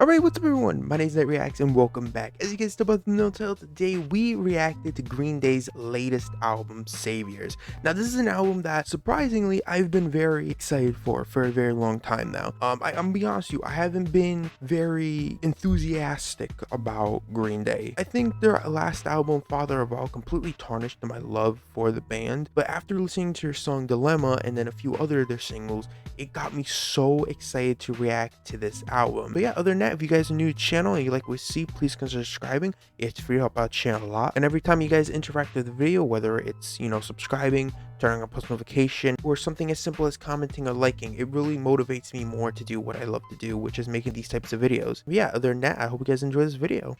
Alright, what's up everyone? My name is Reacts and welcome back. As you guys both know, today we reacted to Green Day's latest album, Saviors. Now this is an album that surprisingly I've been very excited for a very long time now. I'm gonna be honest with you, I haven't been very enthusiastic about Green Day. I think their last album, Father of All, completely tarnished my love for the band, but after listening to their song Dilemma and then a few other of their singles, it got me so excited to react to this album. But yeah, other than that, if you guys are new to the channel and you like what you see, please consider subscribing. It's free to help out the channel a lot. And every time you guys interact with the video, whether it's, subscribing, turning on post notification, or something as simple as commenting or liking, it really motivates me more to do what I love to do, which is making these types of videos. But yeah, other than that, I hope you guys enjoy this video.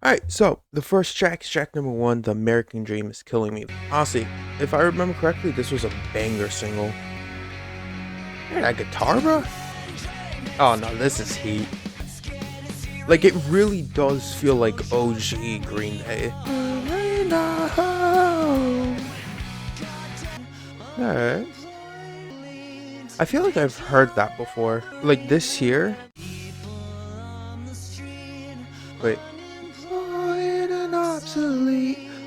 Alright, so the first track is track number 1, The American Dream Is Killing Me. Honestly, if I remember correctly, this was a banger single. Hear that guitar, bro? Oh no, this is heat. Like, it really does feel like OG Green Day. Alright. I feel like I've heard that before. Like this here. Wait.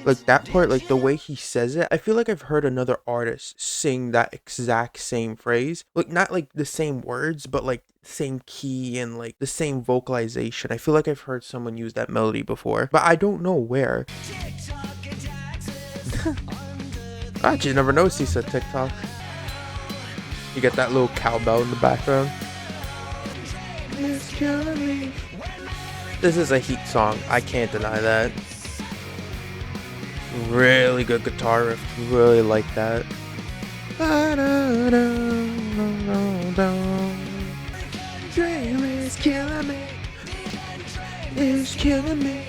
Like that part, like the way he says it, I feel like I've heard another artist sing that exact same phrase. Like not like the same words, but like same key and like the same vocalization. I feel like I've heard someone use that melody before, but I don't know where. I actually never noticed he said TikTok. You get that little cowbell in the background. This is a heat song, I can't deny that. Really good guitar riff, really like that. Dream is killing me, it's killing me.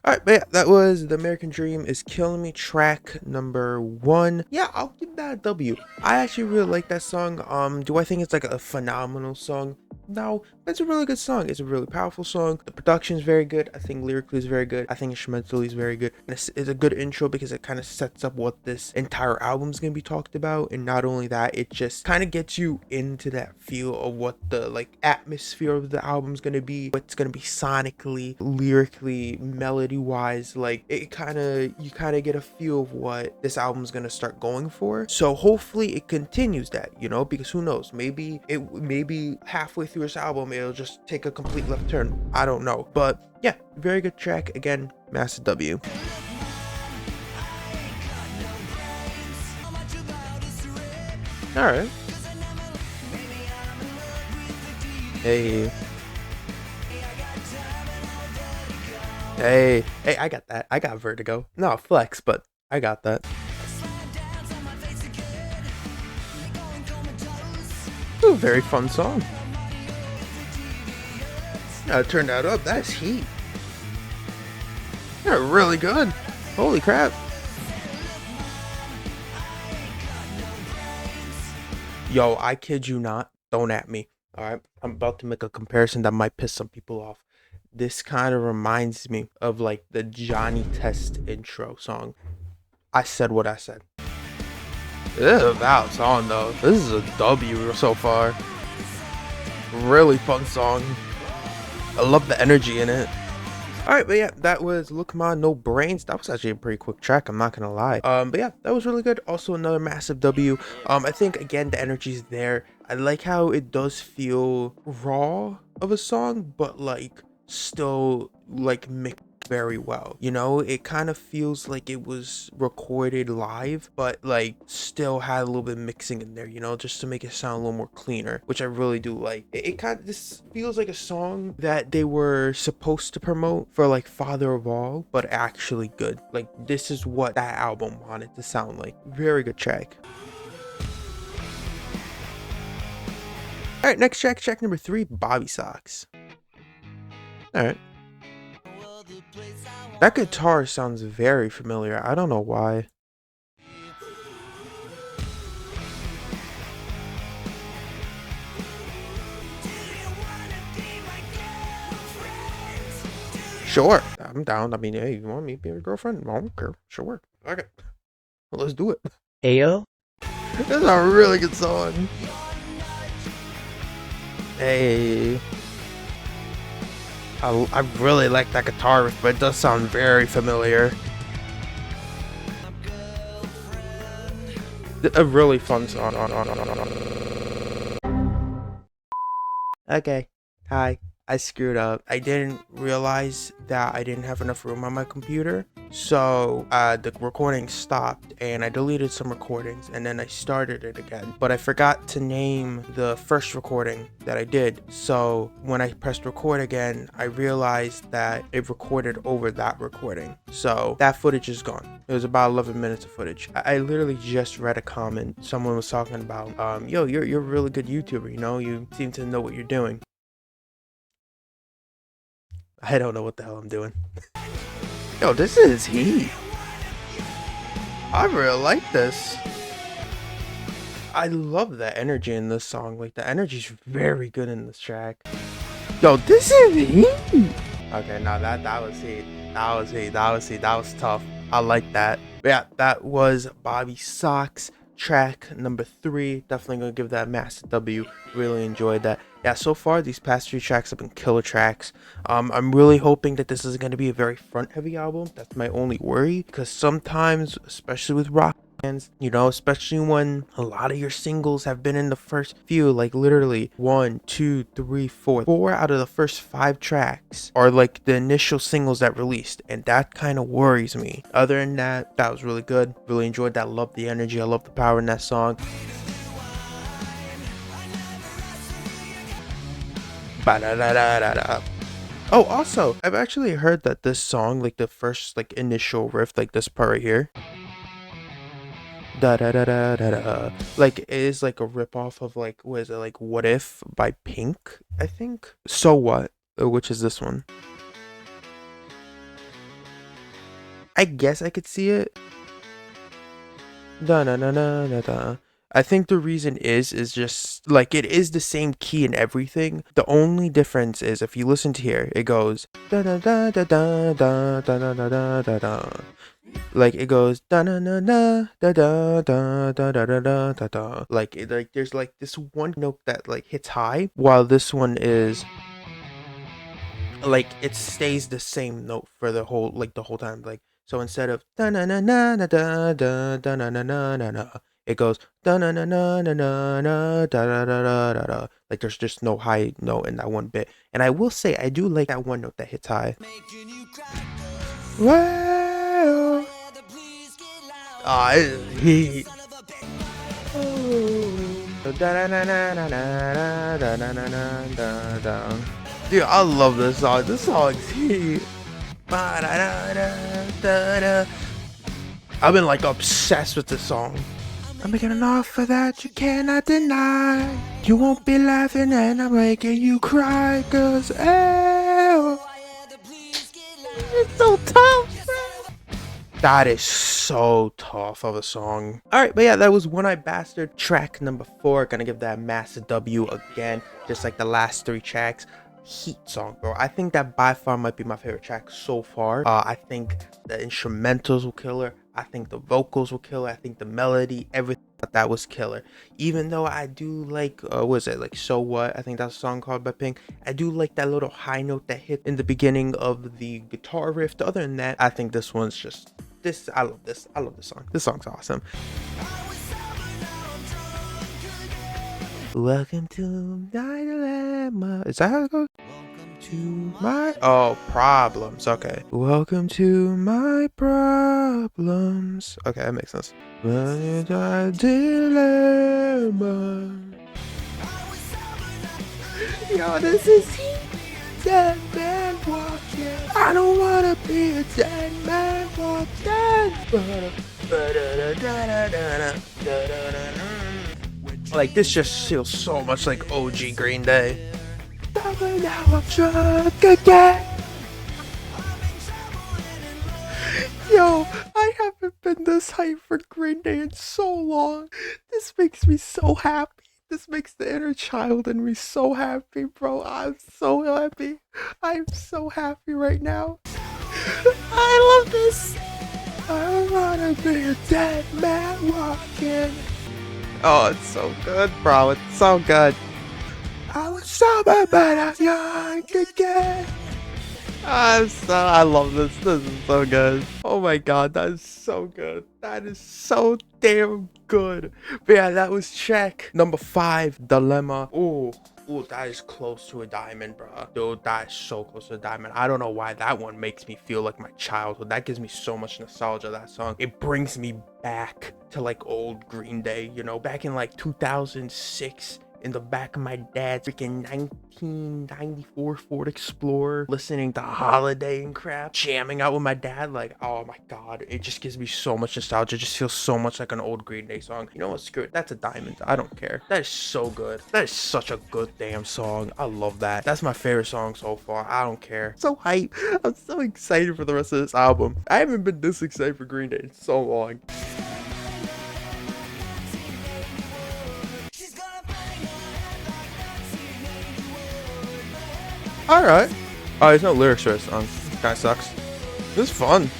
Alright, but yeah, that was The American Dream Is Killing Me, track number 1. Yeah, I'll give that a W. I actually really like that song. Do I think it's like a phenomenal song? No, it's a really good song. It's a really powerful song. The production is very good. I think lyrically is very good. I think instrumentally is very good. And it's a good intro because it kind of sets up what this entire album is going to be talked about. And not only that, it just kind of gets you into that feel of what the like atmosphere of the album is going to be. What's going to be sonically, lyrically, melody wise. Like you kind of get a feel of what this album is going to start going for. So hopefully it continues that, because who knows, maybe halfway through this album it'll just take a complete left turn. I don't know, but yeah, very good track. Again, massive W. All right. Hey, I got that. I got vertigo. No flex, but I got that. Ooh, very fun song. Turn that up. That's heat. They're really good. Holy crap. Yo, I kid you not. Don't at me. Alright, I'm about to make a comparison that might piss some people off. This kind of reminds me of like the Johnny Test intro song. I said what I said. This is a valid song though. This is a W so far. Really fun song. I love the energy in it. Alright, but yeah, that was Look Ma No Brains. That was actually a pretty quick track, I'm not gonna lie. But yeah, that was really good. Also another massive W. I think again the energy's there. I like how it does feel raw of a song, but like still like mixed very well. It kind of feels like it was recorded live, but like still had a little bit of mixing in there, just to make it sound a little more cleaner, which I really do like. This feels like a song that they were supposed to promote for like Father of All, but actually good. Like this is what that album wanted to sound like. Very good track. All right, next track number 3, Bobby Socks. All right. That guitar sounds very familiar. I don't know why. Sure, I'm down. I mean, hey, you want me to be your girlfriend? I don't care. Sure. Okay. Let's do it. Ayo. This is a really good song. Hey. I really like that guitar riff, but it does sound very familiar. A really fun song. Okay. Hi. I screwed up. I didn't realize that I didn't have enough room on my computer. So the recording stopped and I deleted some recordings and then I started it again. But I forgot to name the first recording that I did. So when I pressed record again, I realized that it recorded over that recording. So that footage is gone. It was about 11 minutes of footage. I literally just read a comment. Someone was talking about, yo, you're a really good YouTuber, you know? You seem to know what you're doing. I don't know what the hell I'm doing. Yo, this is heat. I really like this. I love the energy in this song. Like, the energy's very good in this track. Yo, this is heat. Okay, no, that was heat. That was tough. I like that. But yeah, that was Bobby Socks. Track number 3. Definitely gonna give that a massive W. Really enjoyed that. Yeah, so far these past 3 tracks have been killer tracks. I'm really hoping that this is gonna be a very front heavy album. That's my only worry, because sometimes, especially with rock bands, you know, especially when a lot of your singles have been in the first few, like literally 1, 2, 3, 4 out of the first 5 tracks are like the initial singles that released, and that kind of worries me. Other than that, that was really good. Really enjoyed that. Love the energy. I love the power in that song. Ba-da-da-da-da-da. Oh, also, I've actually heard that this song, like the first like initial riff, like this part right here, da da da da da da, like it is like a rip off of like, what is it, like What If by Pink, I think. So What, which is this one. I guess I could see it. Da da da da da da. I think the reason is just like it is the same key and everything. The only difference is if you listen to here, it goes da da da da da da da da da da da. Like it goes da da da da da da da da da da da da. Like it, like there's like this one note that like hits high, while this one is like it stays the same note for the whole, like the whole time. Like, so instead of da na na na na da da da na na na na na, it goes da na na na na na na da da da da da da. Like there's just no high note in that one bit. And I will say I do like that one note that hits high. Wow. Ah, he. Dude, I love this song. This song's heat. I've been like obsessed with this song. I'm making an offer that you cannot deny. You won't be laughing and I'm making you cry. Cause it's so tough. That is so tough of a song. Alright, but yeah, that was One Eye Bastard, track number 4. Gonna give that a massive W again, just like the last 3 tracks. Heat song, bro. I think that by far might be my favorite track so far. I think the instrumentals will kill her. I think the vocals will kill her. I think the melody, everything that was killer. Even though I do like, what is it, like So What? I think that's a song called by Pink. I do like that little high note that hit in the beginning of the guitar riff. Other than that, I think this one's just, this, I love this. I love this song. This song's awesome. Welcome to my dilemma. Is that how it goes? Welcome to my problems. Okay. Welcome to my problems. Okay, that makes sense. My dilemma. Yo, this is dead man walking. I don't wanna be a dead man walking. Like, this just feels so much like OG Green Day. Now I'm drunk again. Yo, I haven't been this hyped for Green Day in so long. This makes me so happy. This makes the inner child in me so happy, bro. I'm so happy. I'm so happy right now. I love this. I wanna be a dead man walking. Oh, it's so good, bro. It's so good. I was sober, but I'm young again. I love this. This is so good. Oh my god, that is so good. That is so damn good. But yeah, that was check number 5, Dilemma. Ooh, that is close to a diamond, bro. Dude, that is so close to a diamond. I don't know why that one makes me feel like my childhood. That gives me so much nostalgia, that song. It brings me back to like old Green Day, you know, back in like 2006. In the back of my dad's freaking 1994 Ford Explorer, listening to Holiday and crap, jamming out with my dad. Like, oh my god, it just gives me so much nostalgia. It just feels so much like an old Green Day song. You know what? Screw it. That's a diamond. I don't care. That is so good. That is such a good damn song. I love that. That's my favorite song so far. I don't care. So hype. I'm so excited for the rest of this album. I haven't been this excited for Green Day in so long. Alright. Oh, there's no lyrics for this song. Kinda sucks. This is fun.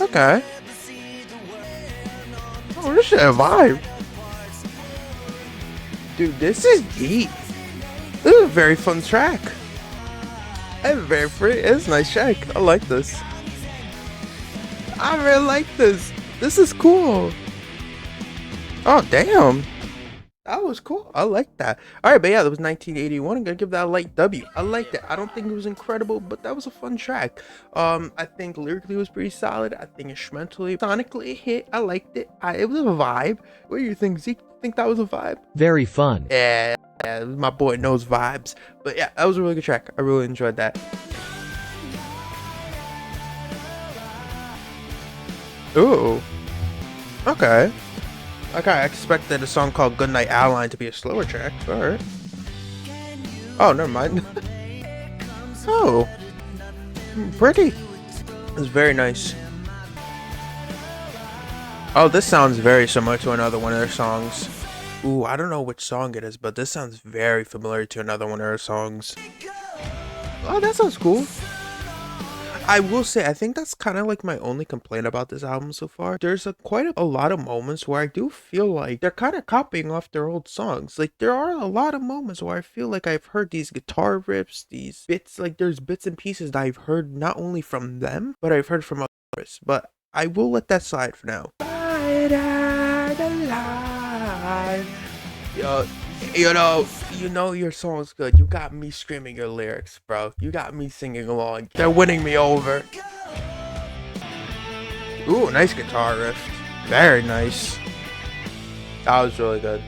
Okay. Oh, this shit a vibe. Dude, this is deep. This is a very fun track. It's very free. It's a nice track. I like this. I really like this. This is cool. Oh, damn. That was cool. I like that. All right, but yeah, that was 1981. I'm gonna give that a light W. I liked it. I don't think it was incredible, but that was a fun track. I think lyrically it was pretty solid. I think instrumentally, sonically it hit. I liked it. It was a vibe. What do you think, Zeke? Think that was a vibe? Very fun. Yeah, my boy knows vibes. But yeah, that was a really good track. I really enjoyed that. Ooh. Okay. I expected a song called Goodnight Adeline to be a slower track. Alright. Oh, never mind. Oh. Pretty. It's very nice. Oh, this sounds very similar to another one of their songs. Ooh, I don't know which song it is, but this sounds very familiar to another one of their songs. Oh, that sounds cool. I will say, I think that's kind of like my only complaint about this album so far. There's quite a lot of moments where I do feel like they're kind of copying off their old songs. Like, there are a lot of moments where I feel like I've heard these guitar riffs, these bits, like there's bits and pieces that I've heard not only from them, but I've heard from others. But I will let that slide for now. Yo, you know your song's good. You got me screaming your lyrics, bro. You got me singing along. They're winning me over. Ooh, nice guitar riff. Very nice. That was really good.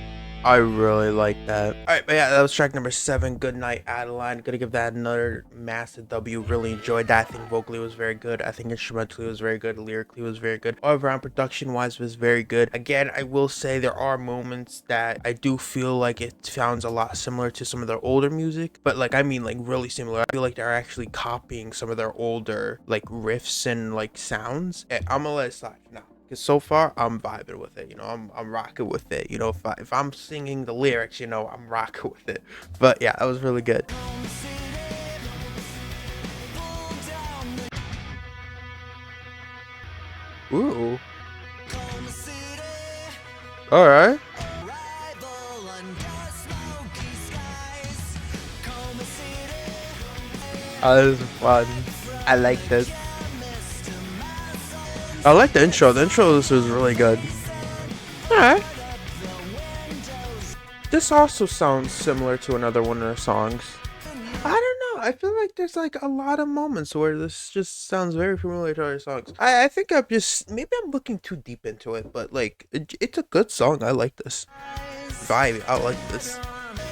I really like that. Alright, but yeah, that was track number 7, Goodnight Adeline. Gonna give that another massive W. Really enjoyed that. I think vocally was very good. I think instrumentally was very good. Lyrically was very good. All around production wise was very good. Again, I will say there are moments that I do feel like it sounds a lot similar to some of their older music. But like, I mean like really similar. I feel like they're actually copying some of their older like riffs and like sounds. And I'm gonna let it slide for now. Because so far, I'm vibing with it, you know, I'm rocking with it, you know, if I'm singing the lyrics, you know, I'm rocking with it. But yeah, that was really good. Ooh. Alright. Oh, this is fun. I like this. I like the intro. The intro this was really good. Alright. This also sounds similar to another one of their songs. I don't know. I feel like there's like a lot of moments where this just sounds very familiar to other songs. I think maybe I'm looking too deep into it, but like it's a good song. I like this vibe. I like this.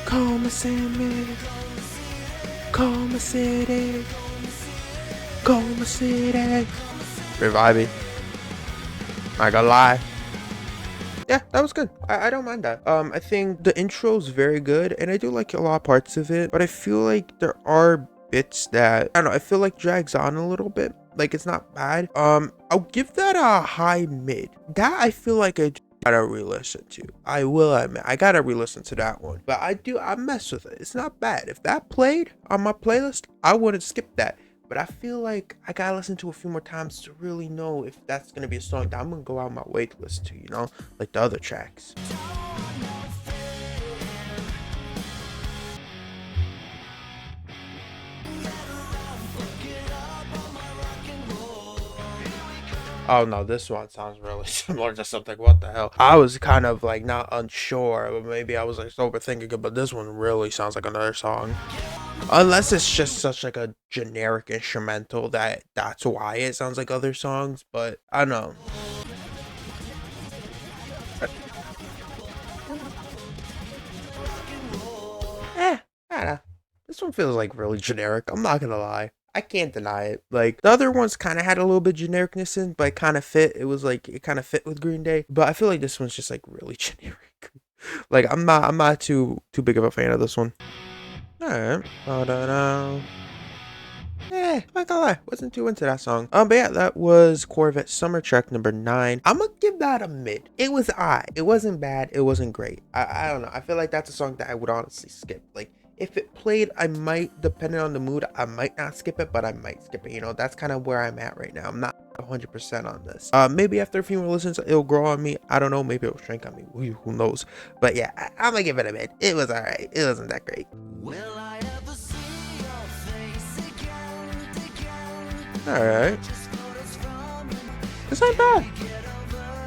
Como City, Como City, Como City. Very vibey. Not gonna lie. Yeah, that was good. I don't mind that. I think the intro's very good, and I do like a lot of parts of it, but I feel like there are bits that, I don't know, I feel like drags on a little bit. Like, it's not bad. I'll give that a high mid. That I feel like I gotta re-listen to. I will admit, I gotta re-listen to that one. But I mess with it. It's not bad. If that played on my playlist, I wouldn't skip that. but I feel like I gotta listen to it a few more times to really know if that's gonna be a song that I'm gonna go out my way to listen to, you know, like the other tracks. Oh no, this one sounds really similar to something. What the hell? I was kind of like not unsure, but maybe I was like overthinking it, but this one really sounds like another song. Unless it's just such like a generic instrumental that's why it sounds like other songs, but I don't know. I don't know. This one feels like really generic. I'm not gonna lie. I can't deny it. Like the other ones kind of had a little bit genericness in, but it kind of fit. It was like it kind of fit with Green Day. But I feel like this one's just like really generic. Like I'm not too big of a fan of this one. All right. I'm not gonna lie, wasn't too into that song. But yeah, that was Corvette Summer track number 9. I'm gonna give that a mid. It was alright. It wasn't bad. It wasn't great. I don't know. I feel like that's a song that I would honestly skip. Like if it played, I might, depending on the mood, I might not skip it, but I might skip it. You know, that's kind of where I'm at right now. I'm not 100% on this. Maybe after a few more listens, it'll grow on me. I don't know. Maybe it'll shrink on me. Who knows? But yeah, I'm gonna give it a mid. It was alright. It wasn't that great. Will I ever see your face again? Alright. This ain't bad.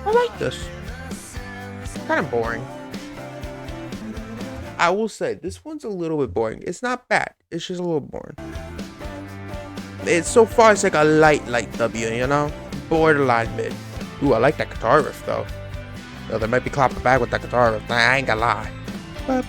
I like this. Kind of boring. I will say this one's a little bit boring. It's not bad. It's just a little boring. It's so far it's like a light W, you know? Borderline mid. Ooh, I like that guitar riff though. Yo, they might be clapping back with that guitar riff. I ain't gonna lie. That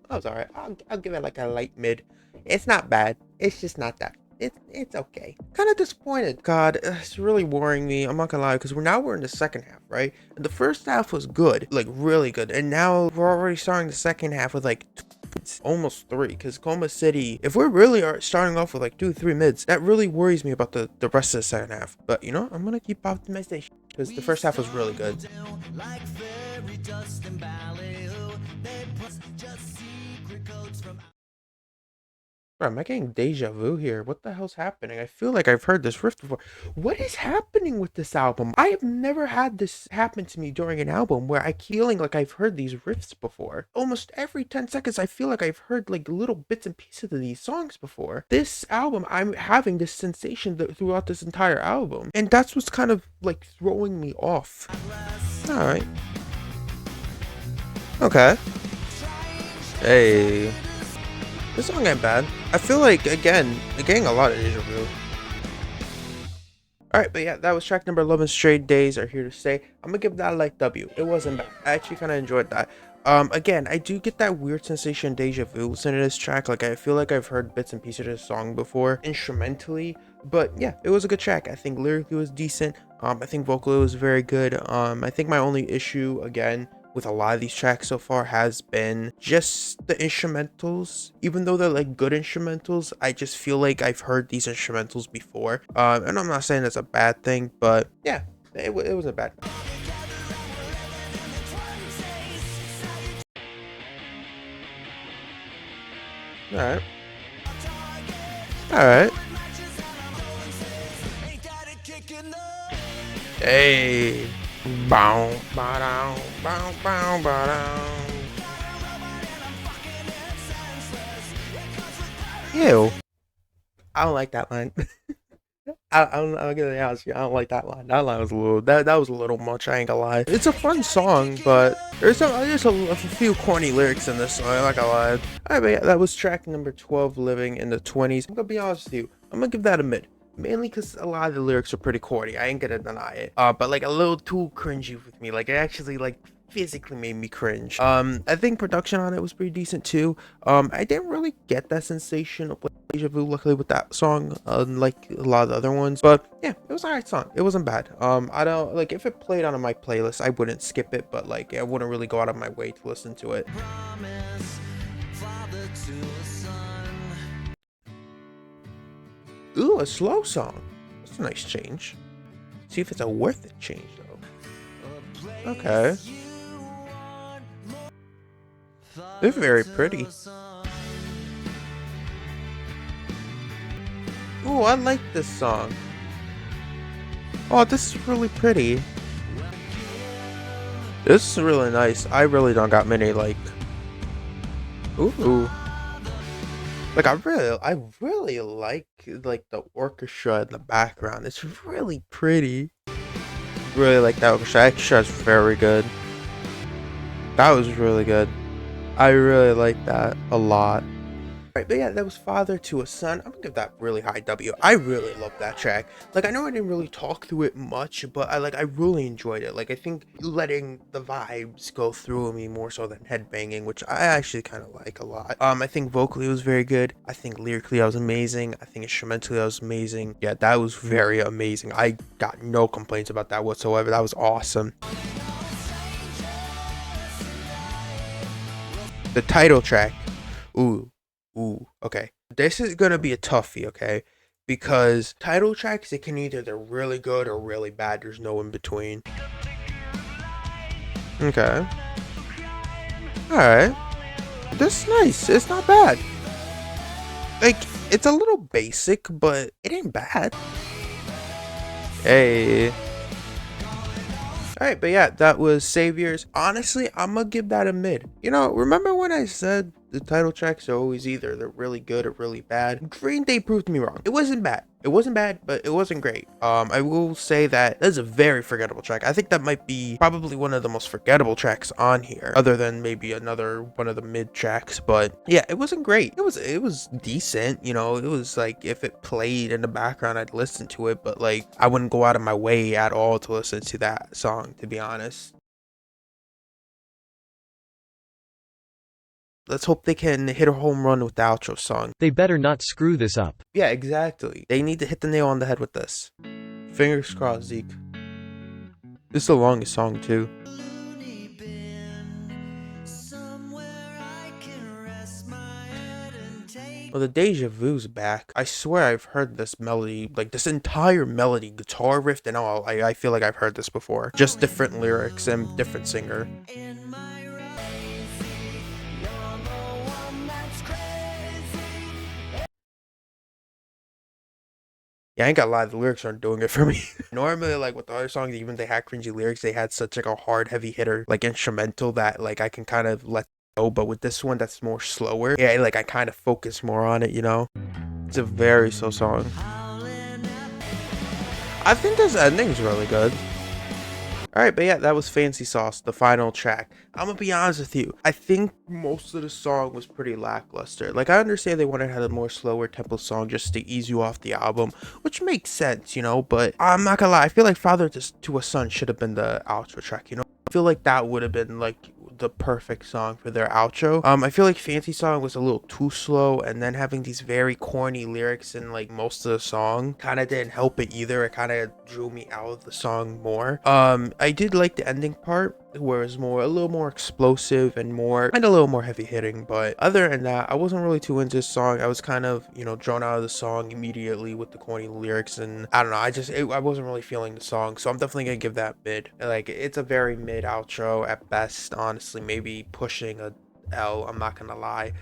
was alright. I'll give it like a light mid. It's not bad. It's just not that. It's okay. Kind of disappointed. God, it's really worrying me. I'm not gonna lie, because we're in the second half, right? And the first half was good, like really good, and now we're already starting the second half with like almost 3. Because Coma City, if we're really are starting off with like 2-3 mids, that really worries me about the rest of the second half. But you know, I'm gonna keep optimistic because the first half was really good. Bro, am I getting deja vu here? What the hell's happening? I feel like I've heard this riff before. What is happening with this album? I have never had this happen to me during an album where I keep feeling like I've heard these riffs before. Almost every 10 seconds, I feel like I've heard like little bits and pieces of these songs before. This album, I'm having this sensation throughout this entire album. And that's what's kind of like throwing me off. Alright. Okay. Hey. This song ain't bad. I feel like, again, getting a lot of Deja Vu. Alright, but yeah, that was track number 11, Straight Days Are Here to Stay. I'm gonna give that a light W. It wasn't bad. I actually kind of enjoyed that. Again, I do get that weird sensation Deja Vu listening to this track. Like, I feel like I've heard bits and pieces of this song before, instrumentally. But yeah, it was a good track. I think lyrically it was decent. I think vocally it was very good. I think my only issue, again, with a lot of these tracks so far has been just the instrumentals. Even though they're like good instrumentals, I just feel like I've heard these instrumentals before. And I'm not saying that's a bad thing, but yeah, it wasn't bad. Alright. Alright. Hey. Bow, bow, down, bow, bow, bow, down. Ew. I don't like that line. I'm gonna be honest with you, I don't like that line. That line was a little, that was a little much, I ain't gonna lie. It's a fun song, but there's a few corny lyrics in this song, I'm not gonna lie. Alright, but yeah, that was track number 12, Living in the 20s. I'm gonna be honest with you, I'm gonna give that a mid. Mainly because a lot of the lyrics are pretty corny. I ain't gonna deny it. But like a little too cringy with me. Like it actually like physically made me cringe. I think production on it was pretty decent too. I didn't really get that sensation of Deja Vu, luckily, with that song, like a lot of the other ones. But yeah, it was an alright song. It wasn't bad. I don't like if it played on my playlist, I wouldn't skip it, but like I wouldn't really go out of my way to listen to it. Ooh, a slow song. That's a nice change. See if it's a worth it change though. Okay. They're very pretty. Oh, I like this song. Oh, this is really pretty. This is really nice. I really don't got many like. Ooh. Like I really like the orchestra in the background. It's really pretty. Really like that orchestra. That orchestra is very good. That was really good. I really like that a lot. Right, but yeah, that was Father to a Son. I'm gonna give that really high W. I really love that track. Like, I know I didn't really talk through it much, but I really enjoyed it. Like, I think letting the vibes go through me more so than headbanging, which I actually kind of like a lot. I think vocally it was very good. I think lyrically I was amazing. I think instrumentally I was amazing. Yeah, that was very amazing. I got no complaints about that whatsoever. That was awesome. The title track. Ooh. Ooh, okay. This is gonna be a toughie, okay? Because title tracks, it can either they're really good or really bad. There's no in between. Okay. Alright. This is nice. It's not bad. Like, it's a little basic, but it ain't bad. Hey. Alright, but yeah, that was Saviors. Honestly, I'm gonna give that a mid. You know, remember when I said the title tracks are always either they're really good or really bad? Green Day proved me wrong. It wasn't bad. It wasn't bad, but it wasn't great. I will say that is a very forgettable track. I think that might be probably one of the most forgettable tracks on here, other than maybe another one of the mid tracks. But yeah, it wasn't great. It was decent. You know, it was like if it played in the background, I'd listen to it, but like I wouldn't go out of my way at all to listen to that song, to be honest. Let's hope they can hit a home run with the outro song. They better not screw this up. Yeah, exactly. They need to hit the nail on the head with this. Fingers crossed, Zeke. This is the longest song, too. Well, the Deja Vu's back. I swear I've heard this melody, like this entire melody, guitar riff and all. I feel like I've heard this before. Just different lyrics and different singer. Yeah, I ain't gonna lie, the lyrics aren't doing it for me. Normally, like with the other songs, even they had cringy lyrics, they had such like a hard, heavy hitter, like instrumental that like I can kind of let go. But with this one, that's more slower. Yeah, like I kind of focus more on it, you know? It's a very slow song. I think this ending's really good. Alright, but yeah, that was Fancy Sauce, the final track. I'm gonna be honest with you. I think most of the song was pretty lackluster. Like, I understand they wanted to have a more slower tempo song just to ease you off the album, which makes sense, you know, but I'm not gonna lie. I feel like Father to a Son should have been the outro track, you know? I feel like that would have been, like, the perfect song for their outro. I feel like Fancy Song was a little too slow, and then having these very corny lyrics in like most of the song kind of didn't help it either. It kind of drew me out of the song more. I did like the ending part where it was a little more explosive and a little more heavy hitting, but other than that, I wasn't really too into this song. I was kind of, you know, drawn out of the song immediately with the corny lyrics, and I don't know, I wasn't really feeling the song, so I'm definitely gonna give that mid. Like, it's a very mid outro at best, honestly, maybe pushing a L, I'm not gonna lie.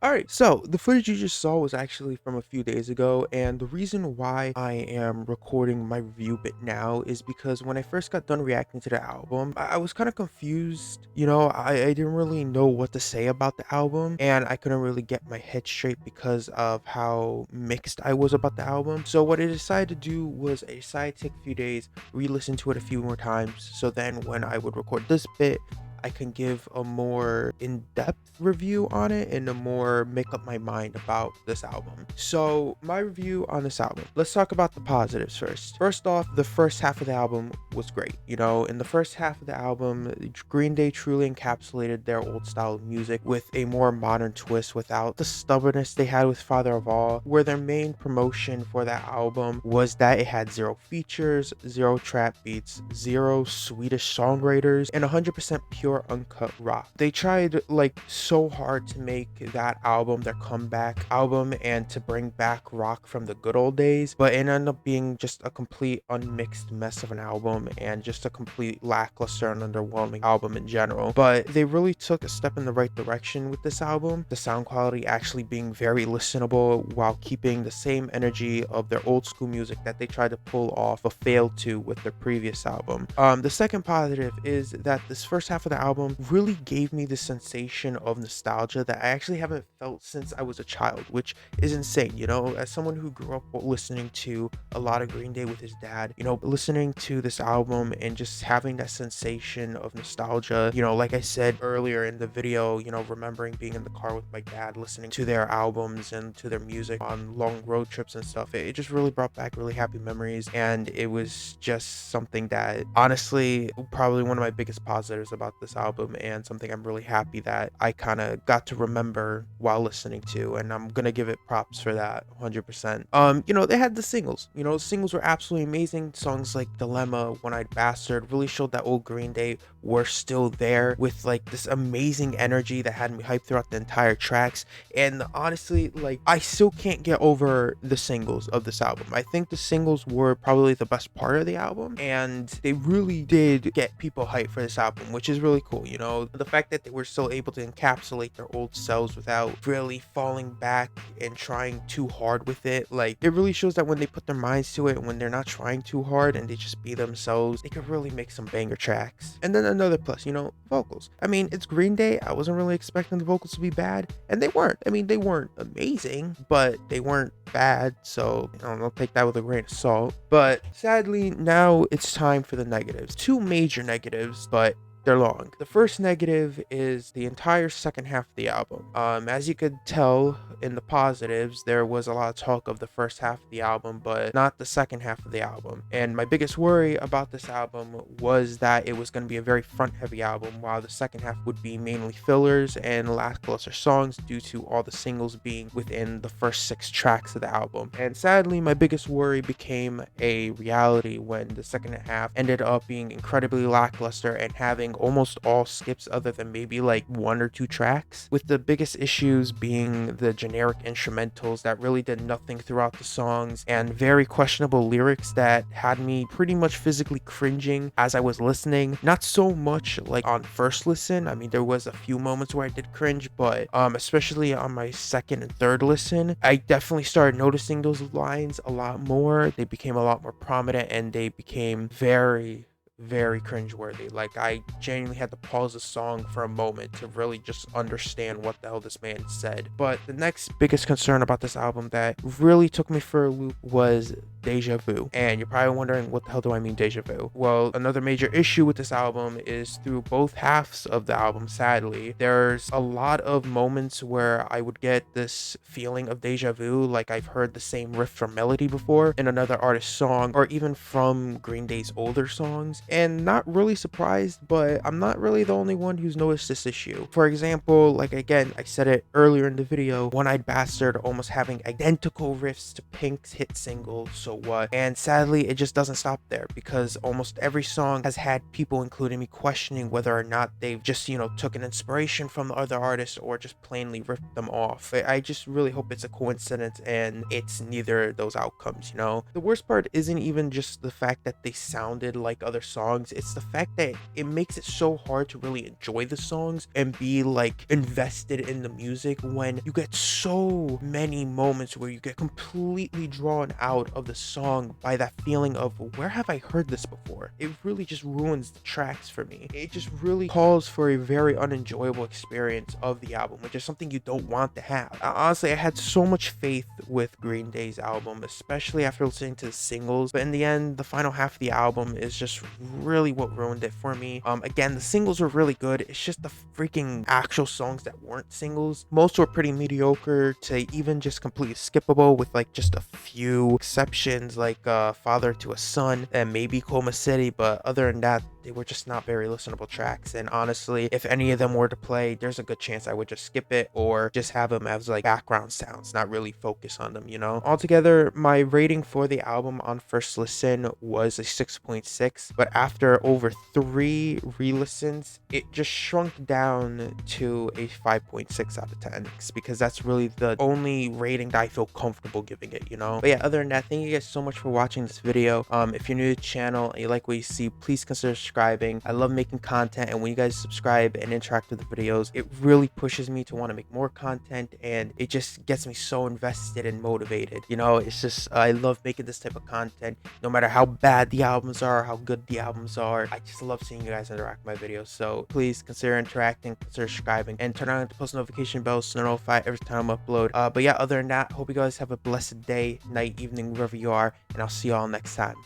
Alright, so the footage you just saw was actually from a few days ago, and the reason why I am recording my review bit now is because when I first got done reacting to the album, I was kind of confused. You know, I didn't really know what to say about the album, and I couldn't really get my head straight because of how mixed I was about the album. So what I decided to do was I decided to take a few days, re-listen to it a few more times, so then when I would record this bit, I can give a more in-depth review on it and a more make up my mind about this album. So my review on this album, let's talk about the positives first. First off, the first half of the album was great. You know, in the first half of the album, Green Day truly encapsulated their old style of music with a more modern twist without the stubbornness they had with Father of All, where their main promotion for that album was that it had 0 features, 0 trap beats, 0 Swedish songwriters, and 100% pure pure uncut rock. They tried like so hard to make that album their comeback album and to bring back rock from the good old days, but it ended up being just a complete unmixed mess of an album and just a complete lackluster and underwhelming album in general. But they really took a step in the right direction with this album, the sound quality actually being very listenable while keeping the same energy of their old school music that they tried to pull off but failed to with their previous album. The second positive is that this first half of the album really gave me the sensation of nostalgia that I actually haven't felt since I was a child, which is insane. You know, as someone who grew up listening to a lot of Green Day with his dad, you know, listening to this album and just having that sensation of nostalgia, you know, like I said earlier in the video, you know, remembering being in the car with my dad listening to their albums and to their music on long road trips and stuff, it just really brought back really happy memories. And it was just something that honestly probably one of my biggest positives about this album, and something I'm really happy that I kind of got to remember while listening to, and I'm gonna give it props for that 100%. You know, they had the singles. You know, singles were absolutely amazing. Songs like Dilemma, One-Eyed Bastard really showed that old Green Day were still there with like this amazing energy that had me hyped throughout the entire tracks. And honestly, like, I still can't get over the singles of this album. I think the singles were probably the best part of the album, and they really did get people hyped for this album, which is really cool. You know, the fact that they were still able to encapsulate their old selves without really falling back and trying too hard with it, like, it really shows that when they put their minds to it, when they're not trying too hard and they just be themselves, they could really make some banger tracks. And then another plus, you know, vocals. I mean, it's Green Day. I wasn't really expecting the vocals to be bad, and they weren't. I mean, they weren't amazing, but they weren't bad, so I don't know, take that with a grain of salt. But sadly, now it's time for the negatives. Two major negatives, but they're long. The first negative is the entire second half of the album. As you could tell in the positives, there was a lot of talk of the first half of the album, but not the second half of the album. And my biggest worry about this album was that it was going to be a very front-heavy album, while the second half would be mainly fillers and lackluster songs due to all the singles being within the first 6 tracks of the album. And sadly, my biggest worry became a reality when the second half ended up being incredibly lackluster and having almost all skips other than maybe like 1 or 2 tracks, with the biggest issues being the generic instrumentals that really did nothing throughout the songs, and very questionable lyrics that had me pretty much physically cringing as I was listening. Not so much like on first listen. I mean, there was a few moments where I did cringe, but especially on my second and third listen, I definitely started noticing those lines a lot more. They became a lot more prominent, and they became very cringeworthy. Like, I genuinely had to pause the song for a moment to really just understand what the hell this man said. But the next biggest concern about this album that really took me for a loop was Deja Vu. And you're probably wondering, what the hell do I mean Deja Vu? Well, another major issue with this album is through both halves of the album, sadly, there's a lot of moments where I would get this feeling of deja vu, like I've heard the same riff or melody before in another artist's song, or even from Green Day's older songs. And not really surprised, but I'm not really the only one who's noticed this issue. For example, like, again, I said it earlier in the video, One-Eyed Bastard almost having identical riffs to Pink's hit single, So What? And sadly, it just doesn't stop there, because almost every song has had people, including me, questioning whether or not they've just, you know, took an inspiration from the other artists or just plainly ripped them off. I just really hope it's a coincidence and it's neither of those outcomes, you know? The worst part isn't even just the fact that they sounded like other songs, it's the fact that it makes it so hard to really enjoy the songs and be like invested in the music when you get so many moments where you get completely drawn out of the song by that feeling of, where have I heard this before? It really just ruins the tracks for me. It just really calls for a very unenjoyable experience of the album, which is something you don't want to have. Honestly, I had so much faith with Green Day's album, especially after listening to the singles, but in the end, the final half of the album is just really what ruined it for me. Again, the singles were really good. It's just the freaking actual songs that weren't singles. Most were pretty mediocre to even just completely skippable, with like just a few exceptions, like Father to a Son and maybe Coma City, but other than that, they were just not very listenable tracks. And honestly, if any of them were to play, there's a good chance I would just skip it or just have them as like background sounds, not really focus on them, you know? Altogether, my rating for the album on first listen was a 6.6, but after over 3 re-listens, it just shrunk down to a 5.6 out of 10, because that's really the only rating that I feel comfortable giving it, you know? But yeah, other than that, thank you guys so much for watching this video. If you're new to the channel and you like what you see, please consider subscribing. I love making content, and when you guys subscribe and interact with the videos, it really pushes me to want to make more content, and it just gets me so invested and motivated. You know, it's just, I love making this type of content, no matter how bad the albums are, how good the albums are. I just love seeing you guys interact with my videos. So please consider interacting, consider subscribing, and turn on the post notification bell so you're notified every time I upload. But yeah, other than that, hope you guys have a blessed day, night, evening, wherever you are, and I'll see y'all next time.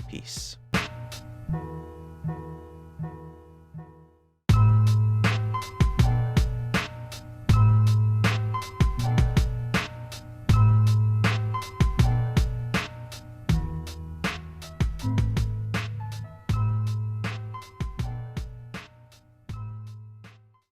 Peace.